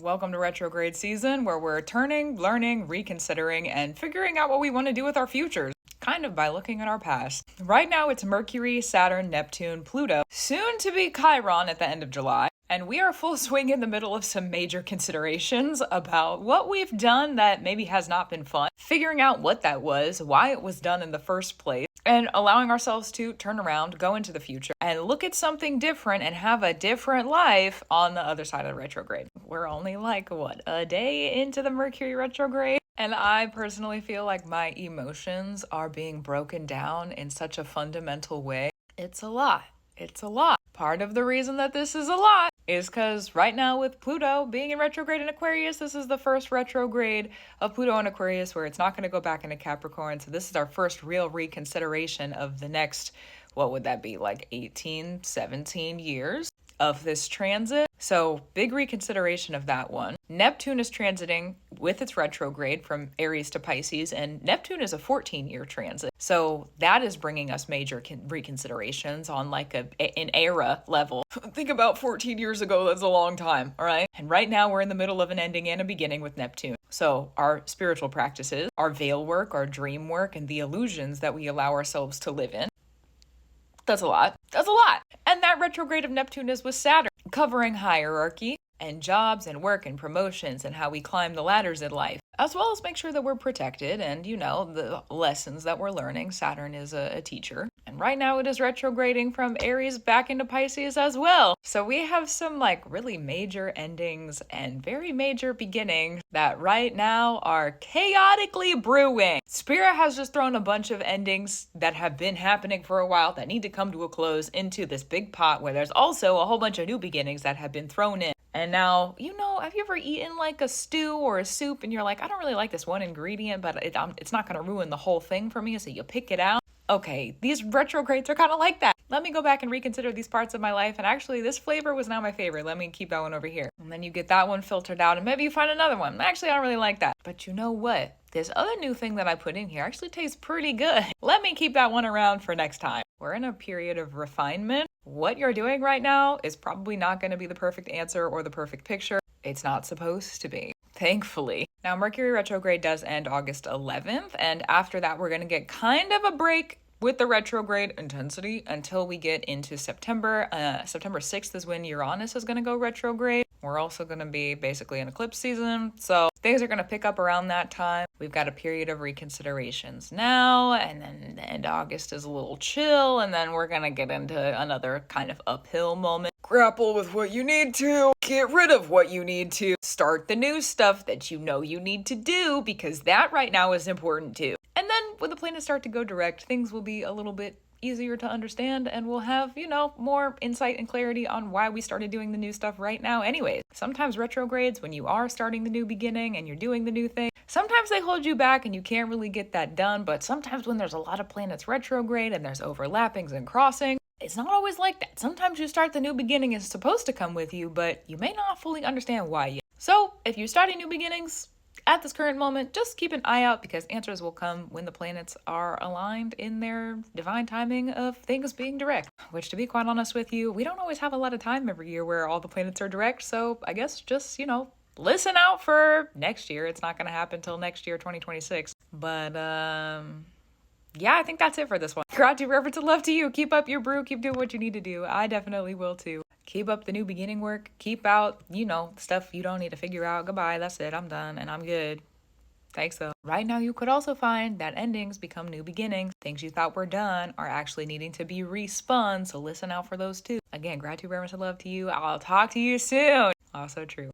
Welcome to retrograde season, where we're turning, learning, reconsidering, and figuring out what we want to do with our futures, kind of by looking at our past. Right now it's Mercury, Saturn, Neptune, Pluto, soon to be Chiron at the end of July. And we are full swing in the middle of some major considerations about what we've done that maybe has not been fun, figuring out what that was, why it was done in the first place, and allowing ourselves to turn around, go into the future, and look at something different and have a different life on the other side of the retrograde. We're only a day into the Mercury retrograde? And I personally feel like my emotions are being broken down in such a fundamental way. It's a lot. It's a lot. Part of the reason that this is a lot is because right now with Pluto being in retrograde in Aquarius, this is the first retrograde of Pluto in Aquarius where it's not going to go back into Capricorn. So this is our first real reconsideration of the next, what would that be, like 18, 17 years of this transit. So big reconsideration of that one. Neptune is transiting with its retrograde from Aries to Pisces, and Neptune is a 14-year transit. So that is bringing us major reconsiderations on like an era level. Think about 14 years ago, that's a long time, all right? And right now we're in the middle of an ending and a beginning with Neptune. So our spiritual practices, our veil work, our dream work, and the illusions that we allow ourselves to live in. That's a lot. That's a lot. And that retrograde of Neptune is with Saturn, covering hierarchy and jobs and work and promotions and how we climb the ladders in life, as well as make sure that we're protected and, the lessons that we're learning. Saturn is a teacher. And right now it is retrograding from Aries back into Pisces as well. So we have some really major endings and very major beginnings that right now are chaotically brewing. Spirit has just thrown a bunch of endings that have been happening for a while that need to come to a close into this big pot where there's also a whole bunch of new beginnings that have been thrown in. And now, have you ever eaten a stew or a soup and you're like, I don't really like this one ingredient, but it's not going to ruin the whole thing for me, so you pick it out? Okay, these retrogrades are kind of like that. Let me go back and reconsider these parts of my life, and actually this flavor was now my favorite. Let me keep that one over here. And then you get that one filtered out, and maybe you find another one. Actually, I don't really like that. But you know what? This other new thing that I put in here actually tastes pretty good. Let me keep that one around for next time. We're in a period of refinement. What you're doing right now is probably not going to be the perfect answer or the perfect picture. It's not supposed to be, thankfully. Now, Mercury retrograde does end August 11th, and after that, we're going to get kind of a break with the retrograde intensity until we get into September. September 6th is when Uranus is going to go retrograde. We're also going to be basically in eclipse season, so things are going to pick up around that time. We've got a period of reconsiderations now, and then the end of August is a little chill, and then we're going to get into another kind of uphill moment. Grapple with what you need to, get rid of what you need to, start the new stuff that you need to do, because that right now is important too. And then when the planets start to go direct, things will be a little bit easier to understand, and we'll have, more insight and clarity on why we started doing the new stuff right now anyways. Sometimes retrogrades, when you are starting the new beginning and you're doing the new thing, sometimes they hold you back and you can't really get that done, but sometimes when there's a lot of planets retrograde and there's overlappings and crossing, it's not always like that. Sometimes you start the new beginning is supposed to come with you, but you may not fully understand why yet. So if you're starting new beginnings, at this current moment, just keep an eye out because answers will come when the planets are aligned in their divine timing of things being direct. Which, to be quite honest with you, we don't always have a lot of time every year where all the planets are direct. So I guess just, listen out for next year. It's not going to happen till next year, 2026. But, yeah, I think that's it for this one. Gratitude, reverence, and love to you. Keep up your brew. Keep doing what you need to do. I definitely will too. Keep up the new beginning work. Keep out, stuff you don't need to figure out. Goodbye. That's it. I'm done and I'm good. Thanks though. Right now, you could also find that endings become new beginnings. Things you thought were done are actually needing to be respun. So listen out for those too. Again, gratitude, reverence, and love to you. I'll talk to you soon. Also true.